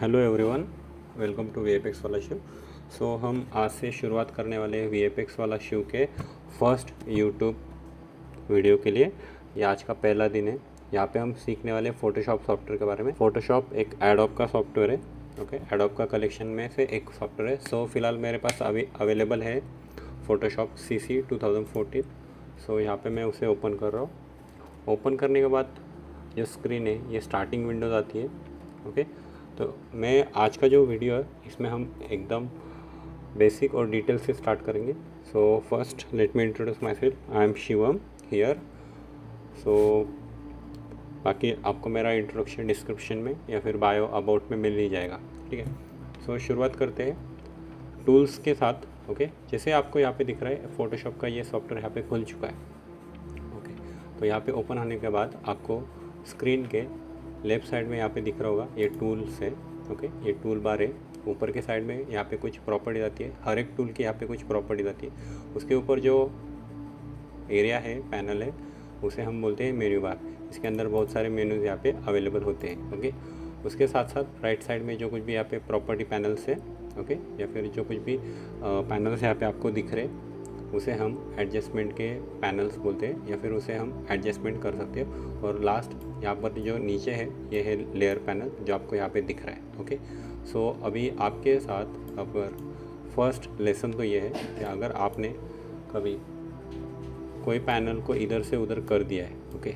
Hello everyone, welcome to VFX वाला show. हम आज से शुरुआत करने वाले हैं वीएफएक्स वाला शो के फर्स्ट यूट्यूब वीडियो के लिए। ये आज का पहला दिन है। यहाँ पे हम सीखने वाले फ़ोटोशॉप सॉफ्टवेयर के बारे में। फ़ोटोशॉप एक एडोब का सॉफ्टवेयर है। ओके, एडोब का कलेक्शन में से एक सॉफ्टवेयर है। फ़िलहाल मेरे पास अभी अवेलेबल है फ़ोटोशॉप CC 2014। यहाँ पे मैं उसे ओपन कर रहा हूँ। ओपन करने के बाद जो स्क्रीन है, ये स्टार्टिंग विंडोज़ आती है। ओके, तो मैं आज का जो वीडियो है इसमें हम एकदम बेसिक और डिटेल से स्टार्ट करेंगे। First let me introduce my self. I am Shivam here. बाकी आपको मेरा इंट्रोडक्शन डिस्क्रिप्शन में या फिर बायो अबाउट में मिल ही जाएगा। ठीक है, शुरुआत करते हैं टूल्स के साथ। ओके, जैसे आपको यहाँ पे दिख रहा है फ़ोटोशॉप का ये सॉफ्टवेयर यहाँ पे खुल चुका है। ओके, तो यहाँ पे ओपन होने के बाद आपको स्क्रीन के लेफ़्ट साइड में यहाँ पे दिख रहा होगा ये टूल्स है। ओके, ये टूल बार है। ऊपर के साइड में यहाँ पे कुछ प्रॉपर्टीज आती है। हर एक टूल की यहाँ पे कुछ प्रॉपर्टीज आती है। उसके ऊपर जो एरिया है, पैनल है, उसे हम बोलते हैं मेन्यू बार। इसके अंदर बहुत सारे मेन्यूज़ यहाँ पे अवेलेबल होते हैं। ओके, उसके साथ साथ राइट साइड में जो कुछ भी यहाँ पे प्रॉपर्टी पैनल्स है, ओके, या फिर जो कुछ भी पैनल्स यहाँ पे आपको दिख रहे हैं, उसे हम एडजस्टमेंट के पैनल्स बोलते हैं, या फिर उसे हम एडजस्टमेंट कर सकते हैं। और लास्ट यहाँ पर जो नीचे है ये है लेयर पैनल, जो आपको यहाँ पे दिख रहा है। ओके, अभी आपके साथ अगर फर्स्ट लेसन तो ये है कि अगर आपने कभी कोई पैनल को इधर से उधर कर दिया है, ओके,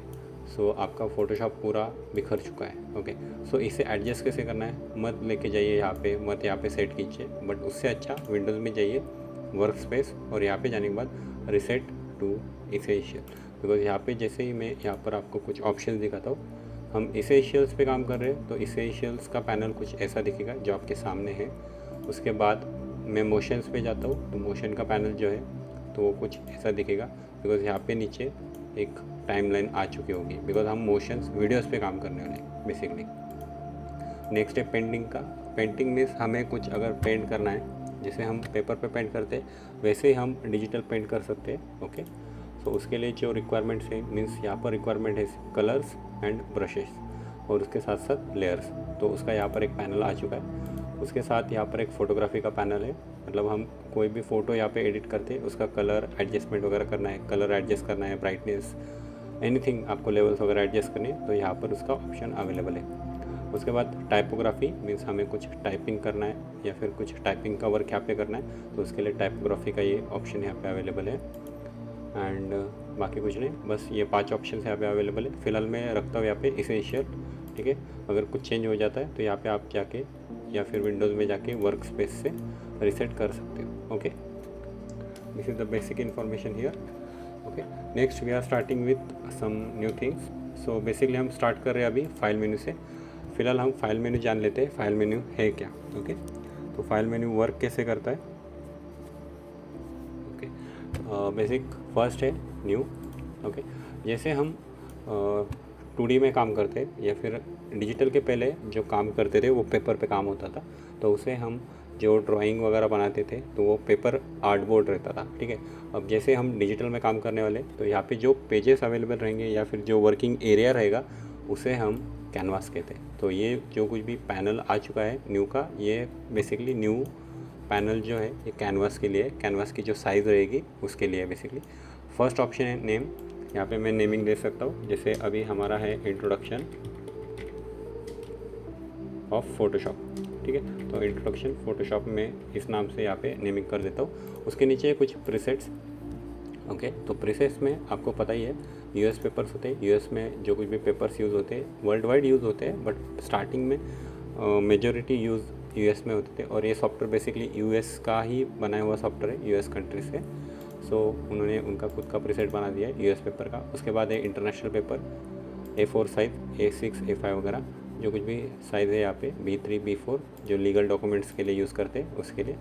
आपका फ़ोटोशॉप पूरा बिखर चुका है। ओके, इसे एडजस्ट कैसे करना है, मत लेके जाइए यहाँ पे, मत यहाँ पे सेट कीजिए, बट उससे अच्छा विंडोज़ में जाइए, वर्क स्पेस, और यहाँ पे जाने के बाद रिसेट टू इसेंशियल। बिकॉज यहाँ पे जैसे ही मैं यहाँ पर आपको कुछ ऑप्शन दिखाता हूँ, हम इसेंशियल्स पे काम कर रहे हैं, तो इसेंशियल्स का पैनल कुछ ऐसा दिखेगा जो आपके सामने है। उसके बाद मैं मोशंस पे जाता हूँ, तो मोशन का पैनल जो है तो वो कुछ ऐसा दिखेगा। बिकॉज यहाँ पे नीचे एक टाइमलाइन आ चुकी होगी, बिकॉज हम मोशंस वीडियोस पे काम करने वाले बेसिकली। नेक्स्ट है पेंटिंग का। पेंटिंग मीन्स हमें कुछ अगर पेंट करना है, जैसे हम पेपर पे पेंट करते हैं वैसे ही हम डिजिटल पेंट कर सकते हैं। ओके, उसके लिए जो रिक्वायरमेंट्स है, मीन्स यहाँ पर रिक्वायरमेंट है कलर्स एंड ब्रशेस, और उसके साथ साथ लेयर्स। तो उसका यहाँ पर एक पैनल आ चुका है। उसके साथ यहाँ पर एक फ़ोटोग्राफी का पैनल है, मतलब हम कोई भी फ़ोटो यहाँ पे एडिट करते हैं, उसका कलर एडजस्टमेंट वगैरह करना है, कलर एडजस्ट करना है, ब्राइटनेस, एनीथिंग आपको लेवल्स वगैरह एडजस्ट करने हैं, तो यहाँ पर उसका ऑप्शन अवेलेबल है। उसके बाद टाइपोग्राफी मीन्स हमें कुछ टाइपिंग करना है या फिर कुछ टाइपिंग का वर्क यहाँ पे करना है, तो उसके लिए टाइपोग्राफी का ये ऑप्शन यहाँ पे अवेलेबल है। एंड बाकी कुछ नहीं, बस ये 5 ऑप्शन यहाँ पे अवेलेबल है। फिलहाल मैं रखता हूँ यहाँ पे इसेंशियल। ठीक है, अगर कुछ चेंज हो जाता है तो यहाँ पे आप जाके या फिर विंडोज़ में जाके वर्क स्पेस से रिसेट कर सकते हो। Okay, this is the basic information here. Okay, next we are starting with some new things. Basically हम स्टार्ट कर रहे हैं अभी फाइल मेन्यू से। फिलहाल हम फाइल मेन्यू जान लेते हैं, फाइल मेन्यू है क्या। ओके, तो फाइल मेन्यू वर्क कैसे करता है। ओके, बेसिक फर्स्ट है न्यू। ओके, जैसे हम 2D में काम करते हैं या फिर डिजिटल के पहले जो काम करते थे वो पेपर पे काम होता था, तो उसे हम जो ड्राइंग वगैरह बनाते थे तो वो पेपर आर्टबोर्ड रहता था। ठीक है, अब जैसे हम डिजिटल में काम करने वाले, तो यहाँ पे जो पेजेस अवेलेबल रहेंगे या फिर जो वर्किंग एरिया रहेगा उसे हम कैनवास कहते हैं। तो ये जो कुछ भी पैनल आ चुका है न्यू का, ये बेसिकली न्यू पैनल जो है ये कैनवास के लिए, कैनवास की जो साइज़ रहेगी उसके लिए बेसिकली। फर्स्ट ऑप्शन है नेम। यहाँ पे मैं नेमिंग दे सकता हूँ, जैसे अभी हमारा है इंट्रोडक्शन ऑफ फोटोशॉप। ठीक है, तो इंट्रोडक्शन फोटोशॉप में इस नाम से यहाँ पे नेमिंग कर देता हूँ। उसके नीचे कुछ प्रीसेट्स। ओके, तो प्रीसेट्स में आपको पता ही है यूएस पेपर्स होते हैं। यूएस में जो कुछ भी पेपर्स यूज़ होते हैं वर्ल्ड वाइड यूज़ होते हैं, बट स्टार्टिंग में मेजॉरिटी यूज़ यूएस में होते थे। और ये सॉफ्टवेयर बेसिकली यूएस का ही बनाया हुआ सॉफ्टवेयर है, यूएस कंट्री से। उन्होंने उनका खुद का प्रीसेट बना दिया है यूएस पेपर का। उसके बाद है international paper, A4 size, A6, A5 वगैरह, जो कुछ भी साइज़ है यहाँ पे, B3, B4 जो लीगल डॉक्यूमेंट्स के लिए यूज़ करते हैं उसके लिए।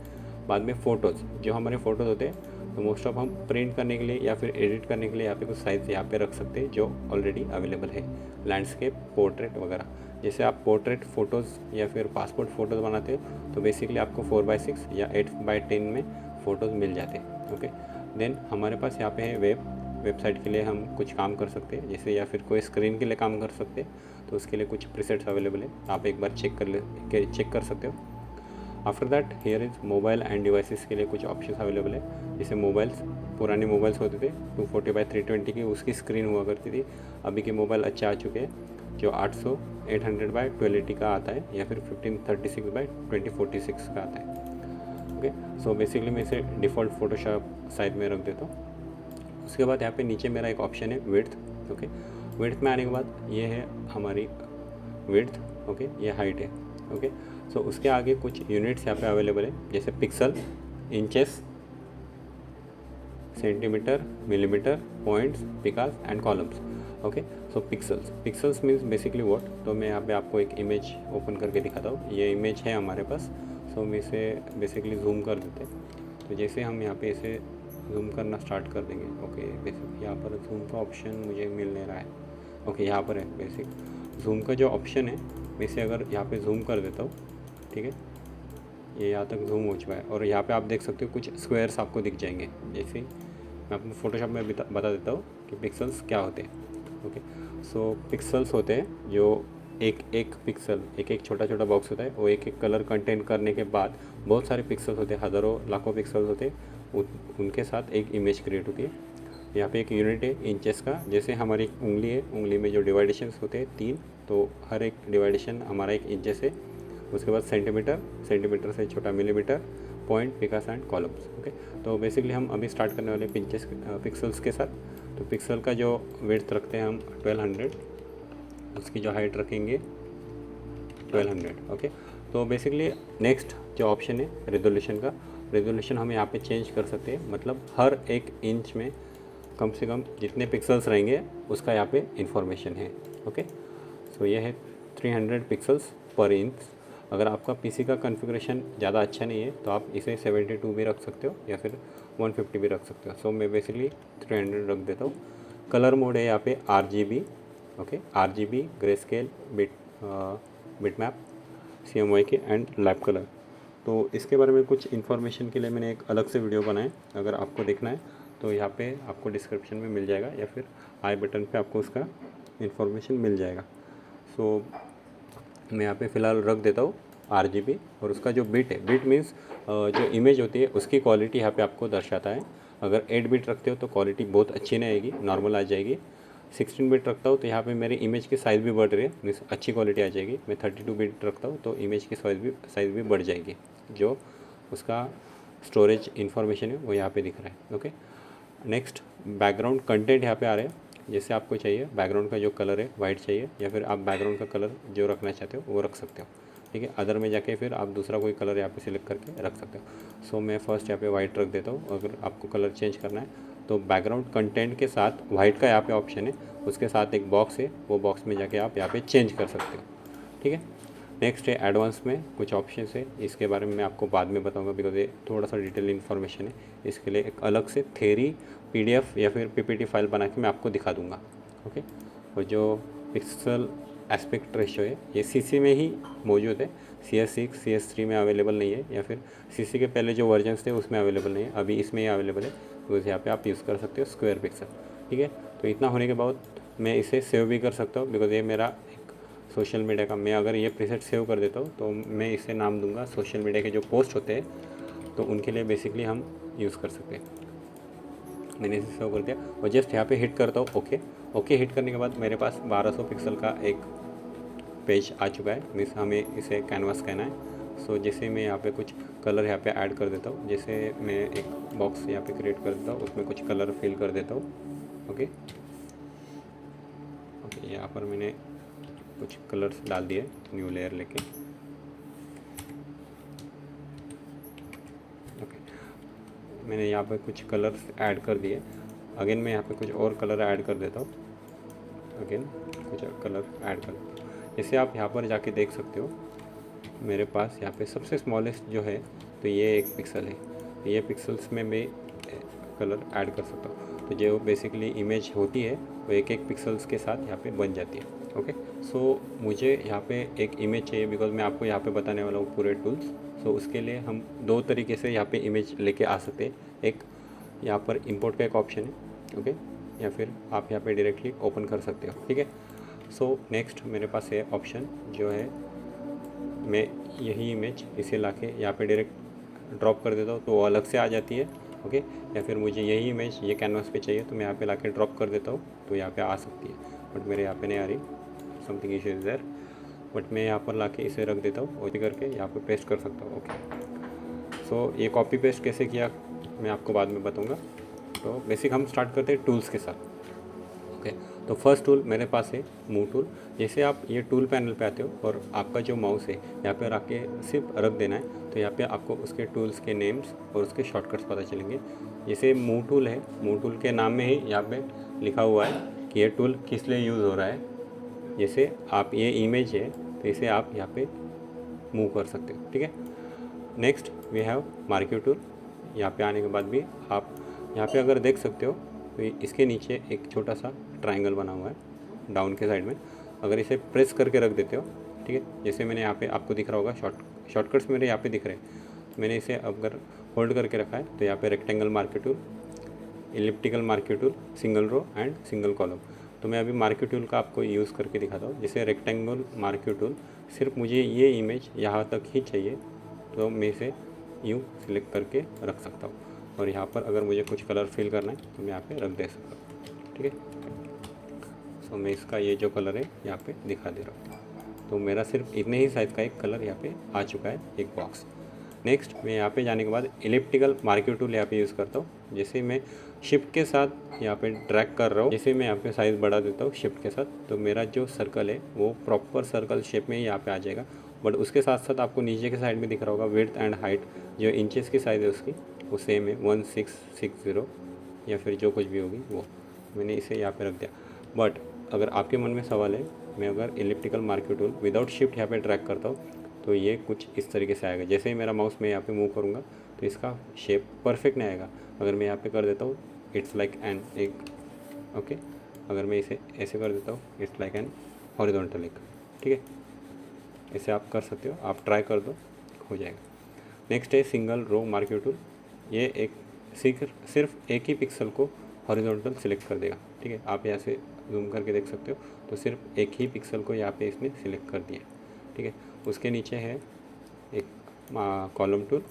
बाद में फ़ोटोज़, जो हमारे फ़ोटोज़ होते हैं, तो मोस्ट ऑफ हम प्रिंट करने के लिए या फिर एडिट करने के लिए यहाँ पे कुछ साइज़ यहाँ पे रख सकते हैं जो ऑलरेडी अवेलेबल है, लैंडस्केप, पोर्ट्रेट वगैरह। जैसे आप पोर्ट्रेट फ़ोटोज़ या फिर पासपोर्ट फ़ोटोज़ बनाते हो तो बेसिकली आपको 4x6 या 8x10 में फ़ोटोज़ मिल जाते हैं। ओके, देन हमारे पास यहाँ पे है वेबसाइट के लिए हम कुछ काम कर सकते हैं, जैसे या फिर कोई स्क्रीन के लिए काम कर सकते हैं, तो उसके लिए कुछ प्रीसेट्स अवेलेबल है, आप एक बार चेक कर सकते हो। After that here is mobile end devices के लिए कुछ ऑप्शंस अवेलेबल है। जैसे मोबाइल्स, पुराने मोबाइल्स होते थे 240x320 की उसकी स्क्रीन हुआ करती थी। अभी के मोबाइल अच्छे आ चुके हैं जो 800/1280 का आता है या फिर 1536/2046 का आता है। ओके, सो बेसिकली मैं इसे डिफ़ॉल्ट फोटोशॉप साइड में रख देता हूँ। उसके बाद यहाँ पे नीचे मेरा एक ऑप्शन है विड्थ। ओके, विड्थ में आने के बाद ये है हमारी विड्थ। ओके, ये हाइट है। ओके, सो उसके आगे कुछ यूनिट्स यहाँ पे अवेलेबल है, जैसे pixel, inches, centimetre, millimetre, points, picas and columns. Okay, so pixels means basically what. तो मैं यहाँ पे आपको एक इमेज ओपन करके दिखाता हूँ। ये इमेज है हमारे पास, सो हम इसे बेसिकली जूम कर देते हैं। तो जैसे हम यहाँ पे इसे जूम करना स्टार्ट कर देंगे, ओके, बेसिक यहाँ पर जूम का ऑप्शन मुझे मिल नहीं रहा है। ओके, यहाँ पर है बेसिक जूम का जो ऑप्शन है, मैं इसे अगर यहाँ पे जूम कर देता हूँ, ठीक है, ये यहाँ तक जूम हो चुका है। और यहाँ पे आप देख सकते हो कुछ स्क्वायर्स आपको दिख जाएंगे। जैसे मैं आपको फोटोशॉप में बता देता हूँ कि पिक्सल्स क्या होते हैं। ओके, सो पिक्सल्स होते हैं जो एक पिक्सल, एक छोटा छोटा बॉक्स होता है, वो एक कलर कंटेन करने के बाद बहुत सारे पिक्सल्स होते हैं, हज़ारों लाखों पिक्सल्स होते हैं, उनके साथ एक इमेज क्रिएट होती है। यहाँ पे एक यूनिट है इंचेस का। जैसे हमारी उंगली है, उंगली में जो डिवाइडेशंस होते हैं 3, तो हर एक डिवाइडेशन हमारा एक इंचेस है। उसके बाद सेंटीमीटर से छोटा मिलीमीटर, पॉइंट, पिकास एंड कॉलम्स। ओके, तो बेसिकली हम अभी स्टार्ट करने वाले पिक्सल्स के साथ। तो पिक्सल का जो विड्थ रखते हैं हम 1200, उसकी जो हाइट रखेंगे 1200। ओके, तो बेसिकली नेक्स्ट जो ऑप्शन है रेजोल्यूशन का, रेजोल्यूशन हम यहाँ पे चेंज कर सकते हैं। मतलब हर एक इंच में कम से कम जितने पिक्सल्स रहेंगे उसका यहाँ पे इंफॉर्मेशन है। ओके, सो ये है 300 पिक्सल्स पर इंच। अगर आपका पीसी का कॉन्फ़िगरेशन ज़्यादा अच्छा नहीं है तो आप इसे 72 भी रख सकते हो या फिर 150 भी रख सकते हो। सो मैं बेसिकली 300 रख देता हूँ। कलर मोड है यहाँ पे RGB। Okay, RGB, grey scale, bitmap, CMYK and lab colour. तो इसके बारे में कुछ इन्फॉर्मेशन के लिए मैंने एक अलग से वीडियो बनाया, अगर आपको देखना है तो यहाँ पे आपको डिस्क्रिप्शन में मिल जाएगा या फिर आई बटन पे आपको उसका इन्फॉर्मेशन मिल जाएगा। सो मैं यहाँ पे फ़िलहाल रख देता हूँ RGB। और उसका जो बिट है, बिट मीन्स जो इमेज होती है उसकी क्वालिटी यहाँ पे आपको दर्शाता है। अगर 8 बिट रखते हो तो क्वालिटी बहुत अच्छी नहीं आएगी, नॉर्मल आ जाएगी। 16 बिट रखता हूँ तो यहाँ पे मेरी इमेज की साइज़ भी बढ़ रही है, मीन्स अच्छी क्वालिटी आ जाएगी। मैं 32 बिट रखता हूँ तो इमेज की साइज़ भी बढ़ जाएगी। जो उसका स्टोरेज इन्फॉर्मेशन है वो यहाँ पे दिख रहा है। ओके, नेक्स्ट बैकग्राउंड कंटेंट यहाँ पे आ रहे हैं। जैसे आपको चाहिए बैकग्राउंड का जो कलर है वाइट चाहिए, या फिर आप बैकग्राउंड का कलर जो रखना चाहते हो वो रख सकते हो। ठीक है, अदर में जाके फिर आप दूसरा कोई कलर यहाँ पे सिलेक्ट करके रख सकते हो। सो मैं फर्स्ट यहाँ पे वाइट रख देता हूँ। अगर आपको कलर चेंज करना है तो बैकग्राउंड कंटेंट के साथ वाइट का यहाँ पे ऑप्शन है, उसके साथ एक बॉक्स है, वो बॉक्स में जाके आप यहाँ पे चेंज कर सकते हो। ठीक है, नेक्स्ट है एडवांस में कुछ ऑप्शन है, इसके बारे में मैं आपको बाद में बताऊंगा बिकॉज ये थोड़ा सा डिटेल इन्फॉर्मेशन है। इसके लिए एक अलग से थ्योरी PDF या फिर PPT फाइल बना के मैं आपको दिखा दूंगा। ओके, और जो पिक्सल एस्पेक्ट रेशियो है ये CC में ही मौजूद है, CS6 CS3 में अवेलेबल नहीं है, या फिर CC के पहले जो वर्जन्स थे उसमें अवेलेबल नहीं है, अभी इसमें ही अवेलेबल है। तो यहाँ पे आप यूज़ कर सकते हो स्क्वायर पिक्सल। ठीक है, तो इतना होने के बाद मैं इसे सेव भी कर सकता हूँ बिकॉज ये मेरा सोशल मीडिया का, मैं अगर ये प्रीसेट सेव कर देता हूँ तो मैं इसे नाम दूंगा सोशल मीडिया के जो पोस्ट होते हैं तो उनके लिए बेसिकली हम यूज़ कर सकते हैं। मैंने इसे सेव कर दिया और जस्ट यहाँ पे हिट करता हूँ ओके हिट करने के बाद मेरे पास 1200 पिक्सल का एक पेज आ चुका है, मीन्स हमें इसे कैनवास कहना है। सो जैसे मैं यहाँ पे कुछ कलर यहाँ पे ऐड कर देता हूँ, जैसे मैं एक बॉक्स यहाँ पे क्रिएट कर देता हूँ, उसमें कुछ कलर फिल कर देता हूँ। ओके, यहाँ पर मैंने कुछ कलर्स डाल दिए न्यू लेयर लेके। ओके, मैंने यहाँ पे कुछ कलर्स ऐड कर दिए। अगेन मैं यहाँ पे कुछ और कलर ऐड कर देता हूँ, अगेन कुछ कलर ऐड कर देता हूँ। जैसे आप यहाँ पर जाके देख सकते हो मेरे पास यहाँ पे सबसे स्मॉलेस्ट जो है तो ये एक पिक्सल है, ये पिक्सल्स में मैं कलर ऐड कर सकता हूँ। तो जो बेसिकली इमेज होती है वो एक पिक्सल्स के साथ यहाँ पे बन जाती है। ओके, सो मुझे यहाँ पे एक इमेज चाहिए बिकॉज मैं आपको यहाँ पे बताने वाला हूँ पूरे टूल्स। सो उसके लिए हम दो तरीके से यहाँ पे इमेज लेके आ सकते हैं। एक यहाँ पर इंपोर्ट का एक ऑप्शन है, ओके, या फिर आप यहाँ पे डायरेक्टली ओपन कर सकते हो। ठीक है, सो नेक्स्ट मेरे पास है ऑप्शन जो है, मैं यही इमेज इसे लाके यहाँ पे डायरेक्ट ड्रॉप कर देता हूँ तो वो अलग से आ जाती है, ओके। या फिर मुझे यही इमेज ये कैनवास पे चाहिए तो मैं यहाँ पे लाके ड्रॉप कर देता हूँ तो यहाँ पे आ सकती है, बट मेरे यहाँ पे नहीं आ रही, something issue is there. But मैं यहाँ पर लाके इसे रख देता हूँ और करके यहाँ पे पेस्ट कर सकता हूँ, ओके। सो ये कॉपी पेस्ट कैसे किया मैं आपको बाद में बताऊँगा। तो बेसिक हम स्टार्ट करते हैं टूल्स के साथ, ओके। तो फर्स्ट टूल मेरे पास है मूव टूल। जैसे आप ये टूल पैनल पे आते हो और आपका जो माउस है यहाँ पे रख के सिर्फ रख देना है तो यहाँ पे आपको उसके टूल्स के नेम्स और उसके शॉर्टकट्स पता चलेंगे। जैसे मूव टूल है, मूव टूल के नाम में ही यहाँ पे लिखा हुआ है कि ये टूल किस लिए यूज़ हो रहा है। जैसे आप ये इमेज है तो इसे आप यहाँ पे मूव कर सकते हो, ठीक है। Next we have marquee tool. यहाँ पे आने के बाद भी आप यहाँ पे अगर देख सकते हो तो इसके नीचे एक छोटा सा ट्रायंगल बना हुआ है डाउन के साइड में। अगर इसे प्रेस करके रख देते हो, ठीक है, जैसे मैंने यहाँ पे आपको दिख रहा होगा शॉर्टकट्स मेरे यहाँ पे दिख रहे हैं। तो मैंने इसे अगर होल्ड करके रखा है तो यहाँ पे rectangle marquee tool, elliptical marquee tool, single row and single column. तो मैं अभी मार्क्यू टूल का आपको यूज़ करके दिखाता हूँ। जैसे रेक्टेंगल मार्क्यू टूल, सिर्फ मुझे ये इमेज यहाँ तक ही चाहिए तो मैं इसे यूँ सिलेक्ट करके रख सकता हूँ और यहाँ पर अगर मुझे कुछ कलर फिल करना है तो मैं यहाँ पे रख दे सकता हूँ, ठीक है। सो मैं इसका ये जो कलर है यहाँ पे दिखा दे रहा हूँ। तो मेरा सिर्फ इतने ही साइज़ का एक कलर यहाँ पे आ चुका है, एक बॉक्स। नेक्स्ट मैं यहाँ पे जाने के बाद इलिप्टिकल मार्क्यू टूल यहाँ पे यूज़ करता हूँ। जैसे मैं शिफ्ट के साथ यहाँ पे ड्रैग कर रहा हूँ, जैसे मैं यहाँ पे साइज़ बढ़ा देता हूँ शिफ्ट के साथ, तो मेरा जो सर्कल है वो प्रॉपर सर्कल शेप में ही यहाँ पे आ जाएगा। बट उसके साथ साथ आपको नीचे के साइड में दिख रहा होगा विड्थ एंड हाइट, जो इंचेस की साइज़ है उसकी वो सेम है 1660 या फिर जो कुछ भी होगी वो मैंने इसे यहाँ पे रख दिया। बट अगर आपके मन में सवाल है, मैं अगर elliptical marquee tool without shift यहाँ पे ट्रैक करता हूँ तो ये कुछ इस तरीके से आएगा। जैसे ही मेरा माउस मैं यहाँ पे मूव करूँगा तो इसका शेप परफेक्ट नहीं आएगा। अगर मैं यहाँ पे कर देता हूँ इट्स लाइक एन एक, ओके। अगर मैं इसे ऐसे कर देता हूँ इट्स लाइक एन हॉरिजॉन्टल एक, ठीक है। इसे आप कर सकते हो, आप ट्राई कर दो, हो जाएगा। नेक्स्ट है सिंगल रो मार्क्यू टूल। ये एक सिर्फ एक ही पिक्सल को हॉरिजॉन्टल सिलेक्ट कर देगा, ठीक है। आप यहाँ से जूम करके देख सकते हो तो सिर्फ एक ही पिक्सल को यहाँ पे इसने सिलेक्ट कर दिया, ठीक है। उसके नीचे है एक कॉलम टूल।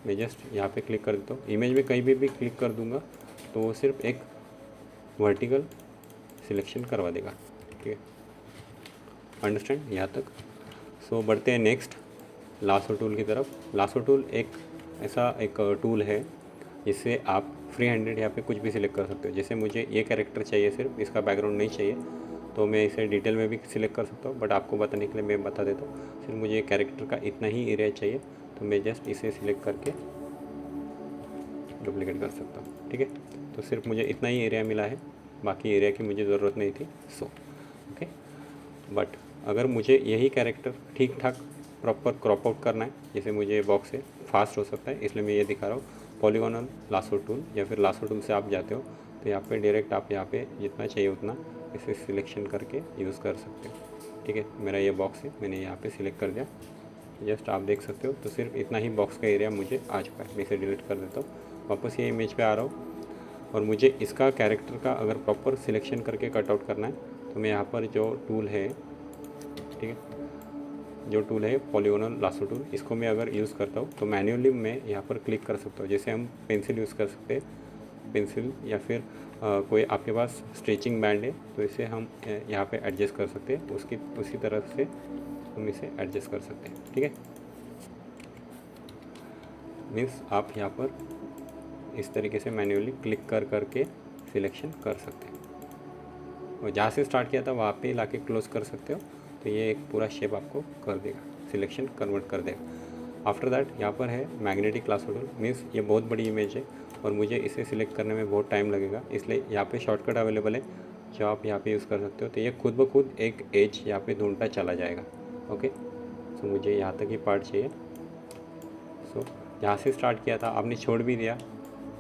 मैं जस्ट यहाँ पे क्लिक कर देता हूँ, इमेज में कहीं भी क्लिक कर दूँगा तो वो सिर्फ एक वर्टिकल सिलेक्शन करवा देगा, ठीक है। अंडरस्टैंड यहाँ तक। सो बढ़ते हैं नेक्स्ट लासो टूल की तरफ। लासो टूल एक ऐसा एक टूल है जिससे आप फ्री हैंडेड यहाँ पे कुछ भी सिलेक्ट कर सकते हो। जैसे मुझे ये कैरेक्टर चाहिए, सिर्फ इसका बैकग्राउंड नहीं चाहिए, तो मैं इसे डिटेल में भी सिलेक्ट कर सकता हूँ। बट आपको बताने के लिए मैं बता देता हूँ, सिर्फ मुझे कैरेक्टर का इतना ही एरिया चाहिए तो मैं जस्ट इसे सिलेक्ट करके डुप्लीकेट कर सकता हूँ, ठीक है। तो सिर्फ मुझे इतना ही एरिया मिला है, बाकी एरिया की मुझे ज़रूरत नहीं थी, सो ओके। बट अगर मुझे यही कैरेक्टर ठीक ठाक प्रॉपर क्रॉप आउट करना है, जैसे मुझे बॉक्स से फास्ट हो सकता है, इसलिए मैं ये दिखा रहा हूँ पॉलीगोनल लासो टूल। या फिर लासो टूल से आप जाते हो तो यहाँ पे डायरेक्ट आप यहाँ पे जितना चाहिए उतना इसे सिलेक्शन करके यूज़ कर सकते हो, ठीक है। मेरा ये बॉक्स है, मैंने यहाँ पे सिलेक्ट कर दिया, जस्ट आप देख सकते हो। तो सिर्फ इतना ही बॉक्स का एरिया मुझे आ चुका है। मैं इसे डिलीट कर देता हूँ, वापस ये इमेज पे आ रहा हूँ और मुझे इसका कैरेक्टर का अगर प्रॉपर सिलेक्शन करके कट आउट करना है तो मैं यहाँ पर जो टूल है, ठीक है, जो टूल है पॉलीगोनल लासो टूल, इसको मैं अगर यूज़ करता हूँ तो मैन्युअली मैं यहाँ पर क्लिक कर सकता हूँ। जैसे हम पेंसिल यूज़ कर सकते हैं, पेंसिल या फिर कोई आपके पास स्ट्रेचिंग बैंड है तो इसे हम यहाँ पे एडजस्ट कर सकते हैं, उसकी उसी तरफ से हम इसे एडजस्ट कर सकते हैं, ठीक है। मीन्स आप यहाँ पर इस तरीके से मैन्युअली क्लिक कर करके सिलेक्शन कर सकते हैं और जहाँ से स्टार्ट किया था वहाँ पे लाके क्लोज कर सकते हो। तो ये एक पूरा शेप आपको कर देगा, सिलेक्शन कन्वर्ट कर देगा। आफ्टर दैट यहाँ पर है मैग्नेटिक लासो टूल। मीन्स ये बहुत बड़ी इमेज है और मुझे इसे सिलेक्ट करने में बहुत टाइम लगेगा, इसलिए यहाँ पे शॉर्टकट अवेलेबल है जो आप यहाँ पे यूज़ कर सकते हो। तो ये खुद ब खुद एक एज यहाँ पे ढूंढता चला जाएगा, ओके। सो मुझे यहाँ तक ही पार्ट चाहिए। सो जहाँ से स्टार्ट किया था आपने छोड़ भी दिया,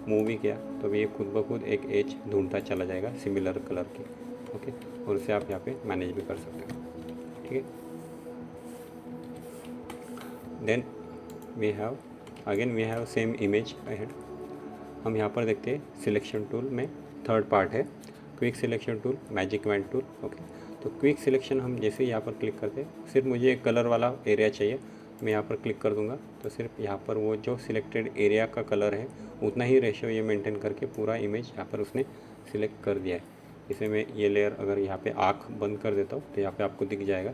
मूव भी किया, तो ये खुद ब खुद एक एज ढूंढता चला जाएगा सिमिलर कलर की, ओके। और उसे आप यहाँ पे मैनेज भी कर सकते हो, ठीक है। Then we have same image ahead. हम यहाँ पर देखते हैं सिलेक्शन टूल में थर्ड पार्ट है quick selection tool, magic event tool, okay. तो क्विक सिलेक्शन हम जैसे ही यहाँ पर क्लिक करते हैं, सिर्फ मुझे एक कलर वाला एरिया चाहिए, मैं यहाँ पर क्लिक कर दूँगा तो सिर्फ यहाँ पर वो जो सिलेक्टेड एरिया का कलर है उतना ही रेशियो ये मेंटेन करके पूरा इमेज यहाँ पर उसने सिलेक्ट कर दिया है। इसे मैं ये लेयर अगर यहाँ पे आँख बंद कर देता हूँ तो यहाँ पे आपको दिख जाएगा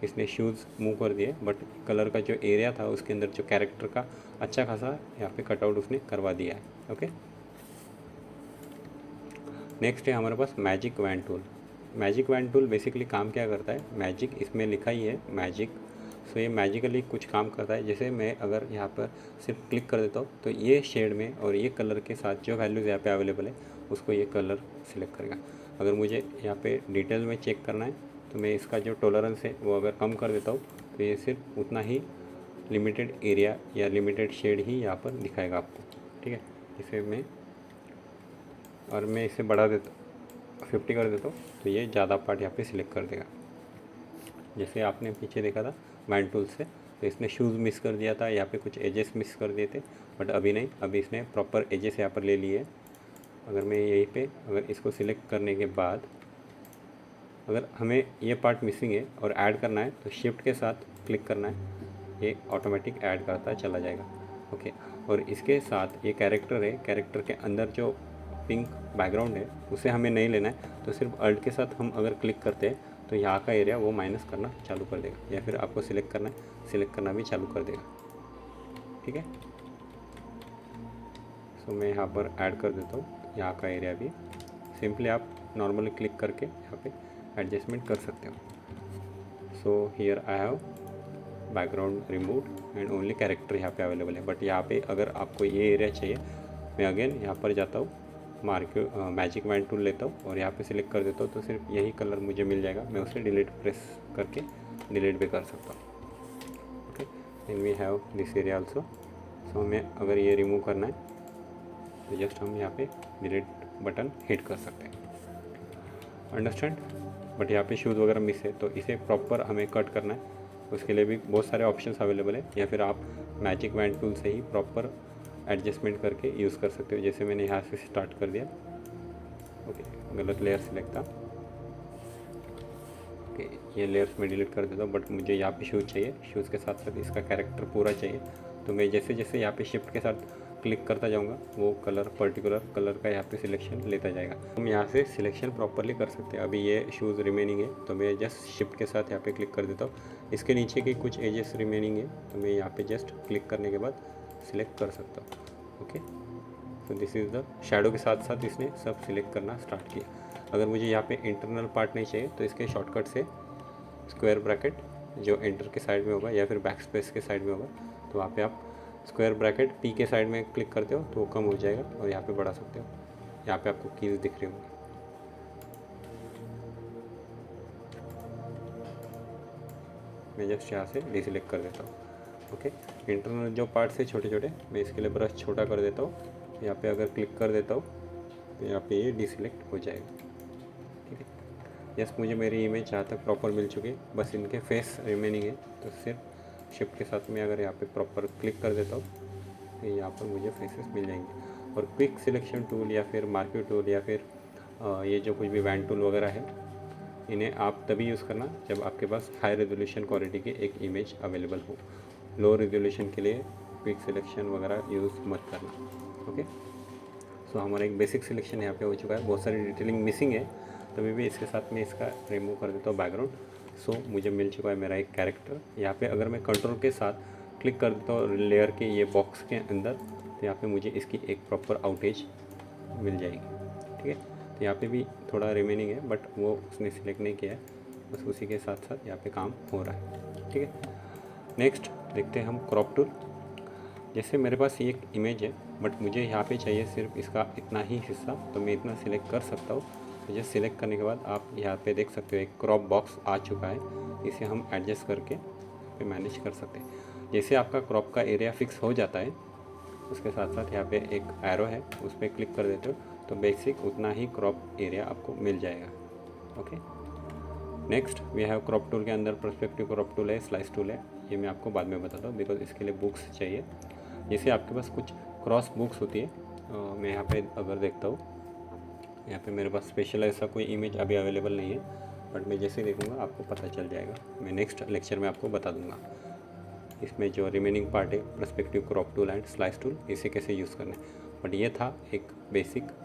इसने शूज़ मूव कर दिए, बट कलर का जो एरिया था उसके अंदर जो कैरेक्टर का अच्छा खासा यहाँ पे कटआउट उसने करवा दिया है। ओके, नेक्स्ट है हमारे पास magic wand tool. Magic wand tool basically काम क्या करता है, मैजिक इसमें लिखा ही है मैजिक, सो ये मैजिकली कुछ काम करता है। जैसे मैं अगर यहाँ पर सिर्फ क्लिक कर देता हूँ तो ये शेड में और ये कलर के साथ जो वैल्यूज़ यहाँ पे अवेलेबल है उसको ये कलर सिलेक्ट करेगा। अगर मुझे यहाँ पे डिटेल में चेक करना है तो मैं इसका जो टॉलरेंस है वो अगर कम कर देता हूँ तो ये सिर्फ उतना ही लिमिटेड एरिया या लिमिटेड शेड ही यहाँ पर दिखाएगा आपको। ठीक है, इसे मैं इसे बढ़ा देता हूँ, 50 कर देता हूँ तो ये ज़्यादा पार्ट यहाँ पे सिलेक्ट कर देगा। जैसे आपने पीछे देखा था वैन टूल से, तो इसने शूज़ मिस कर दिया था, यहाँ पे कुछ एजेस मिस कर दिए थे, बट अभी नहीं, अभी इसने प्रॉपर एजेस यहाँ पर ले लिए है। अगर मैं यहीं पे अगर इसको सिलेक्ट करने के बाद अगर हमें ये पार्ट मिसिंग है और ऐड करना है तो शिफ्ट के साथ क्लिक करना है, ये ऑटोमेटिक ऐड करता चला जाएगा। ओके, और इसके साथ ये कैरेक्टर है, कैरेक्टर के अंदर जो पिंक बैकग्राउंड है उसे हमें नहीं लेना है, तो सिर्फ अल्ट के साथ हम अगर क्लिक करते हैं तो यहाँ का एरिया वो माइनस करना चालू कर देगा, या फिर आपको सिलेक्ट करना है, सिलेक्ट करना भी चालू कर देगा। ठीक है, सो मैं यहाँ पर ऐड कर देता हूँ यहाँ का एरिया भी। सिंपली आप नॉर्मली क्लिक करके यहाँ पे एडजस्टमेंट कर सकते हो। So here I have background removed and only character यहाँ पे अवेलेबल है। बट यहाँ पे अगर आपको ये एरिया चाहिए, मैं अगेन यहाँ पर जाता हूँ, मैजिक वैन टूल लेता हूँ और यहाँ पे सिलेक्ट कर देता हूँ तो सिर्फ यही कलर मुझे मिल जाएगा। मैं उसे डिलीट प्रेस करके डिलीट भी कर सकता हूँ। Okay, and we have this area also. So हमें अगर ये रिमूव करना है तो जस्ट हम यहाँ पे डिलीट बटन हिट कर सकते हैं। अंडरस्टैंड, बट यहाँ पे शूज़ वगैरह मिस है तो इसे प्रॉपर हमें कट करना है, उसके लिए भी बहुत सारे ऑप्शंस अवेलेबल है, या फिर आप मैजिक वैन टूल से ही प्रॉपर एडजस्टमेंट करके यूज़ कर सकते हो। जैसे मैंने यहाँ से स्टार्ट कर दिया, ओके, गलत लेयर सिलेक्ट था, ओके, ये लेयर्स में डिलीट कर देता हूँ। बट मुझे यहाँ पे शूज़ चाहिए, शूज़ के साथ साथ इसका कैरेक्टर पूरा चाहिए, तो मैं जैसे जैसे यहाँ पे शिफ्ट के साथ क्लिक करता जाऊँगा वो कलर, पर्टिकुलर कलर का यहाँ पे सिलेक्शन लेता जाएगा। हम यहाँ से सिलेक्शन प्रॉपरली कर सकते हैं। अभी ये शूज़ रिमेनिंग है तो मैं जस्ट शिफ्ट के साथ यहाँ पे क्लिक कर देता हूँ। इसके नीचे के कुछ एजेस रिमेनिंग है तो मैं यहाँ पे जस्ट क्लिक करने के बाद सिलेक्ट कर सकता हूँ। Okay, so this is the shadow के साथ साथ इसने सब सिलेक्ट करना स्टार्ट किया। अगर मुझे यहाँ पे इंटरनल पार्ट नहीं चाहिए तो इसके शॉर्टकट से स्क्वायर ब्रैकेट जो एंटर के साइड में होगा या फिर बैक स्पेस के साइड में होगा, तो वहाँ पे आप स्क्वायर ब्रैकेट पी के साइड में क्लिक करते हो तो वो कम हो जाएगा और यहाँ पे बढ़ा सकते हो। यहाँ पे आपको कीज़ दिख रही होंगी। मैं जस्ट यहाँ से डिसेलेक्ट कर देता हूँ। ओके, इंटरनल जो पार्ट्स है छोटे छोटे, मैं इसके लिए ब्रश छोटा कर देता हूँ। यहाँ पे अगर क्लिक कर देता हूँ तो यहाँ पे ये डिसेलेक्ट हो जाएगा। ठीक है, यस, मुझे मेरी इमेज जहाँ तक प्रॉपर मिल चुकी है, बस इनके फेस रिमेनिंग है, तो सिर्फ शिफ्ट के साथ में अगर यहाँ पे प्रॉपर क्लिक कर देता हूँ तो यहाँ पर मुझे फेसेस मिल जाएंगे। और क्विक सिलेक्शन टूल या फिर मार्क्यू टूल या फिर ये जो कुछ भी वैन टूल वगैरह है, इन्हें आप तभी यूज़ करना जब आपके पास हाई रेजोल्यूशन क्वालिटी की एक इमेज अवेलेबल हो। लो रेजोल्यूशन के लिए क्विक सिलेक्शन वगैरह यूज़ मत करना। ओके, सो हमारा एक बेसिक सिलेक्शन यहाँ पे हो चुका है। बहुत सारी डिटेलिंग मिसिंग है, तभी भी इसके साथ में इसका रिमूव कर देता हूँ बैकग्राउंड। सो मुझे मिल चुका है मेरा एक कैरेक्टर। यहाँ पे अगर मैं कंट्रोल के साथ क्लिक कर देता हूँ लेयर के ये बॉक्स के अंदर, तो यहाँ पे मुझे इसकी एक प्रॉपर आउटेज मिल जाएगी। ठीक है, तो यहाँ पे भी थोड़ा रिमेनिंग है बट वो उसने सिलेक्ट नहीं किया है, बस उसी के साथ साथ यहाँ पे काम हो रहा है। ठीक है, नेक्स्ट देखते हैं हम क्रॉप टूल। जैसे मेरे पास ये एक इमेज है बट मुझे यहाँ पे चाहिए सिर्फ इसका इतना ही हिस्सा, तो मैं इतना सिलेक्ट कर सकता हूँ। तो जस्ट सिलेक्ट करने के बाद आप यहाँ पे देख सकते हो एक क्रॉप बॉक्स आ चुका है, इसे हम एडजस्ट करके पे मैनेज कर सकते हैं। जैसे आपका क्रॉप का एरिया फिक्स हो जाता है, उसके साथ साथ यहाँ पे एक एरो है, उस पर क्लिक कर देते हो तो बेसिक उतना ही क्रॉप एरिया आपको मिल जाएगा। Okay, next we have crop tool के अंदर पर्सपेक्टिव क्रॉप टूल है, स्लाइस टूल है, ये मैं आपको बाद में बताता हूँ बिकॉज इसके लिए बुक्स चाहिए। जैसे आपके पास कुछ क्रॉस बुक्स होती है, मैं यहाँ पे अगर देखता हूँ, यहाँ पे मेरे पास स्पेशल ऐसा कोई इमेज अभी अवेलेबल नहीं है, बट मैं जैसे देखूँगा आपको पता चल जाएगा, मैं नेक्स्ट लेक्चर में आपको बता दूँगा इसमें जो रिमेनिंग पार्ट है perspective, crop tool and slice tool, इसे कैसे यूज़ करना है। बट ये था एक बेसिक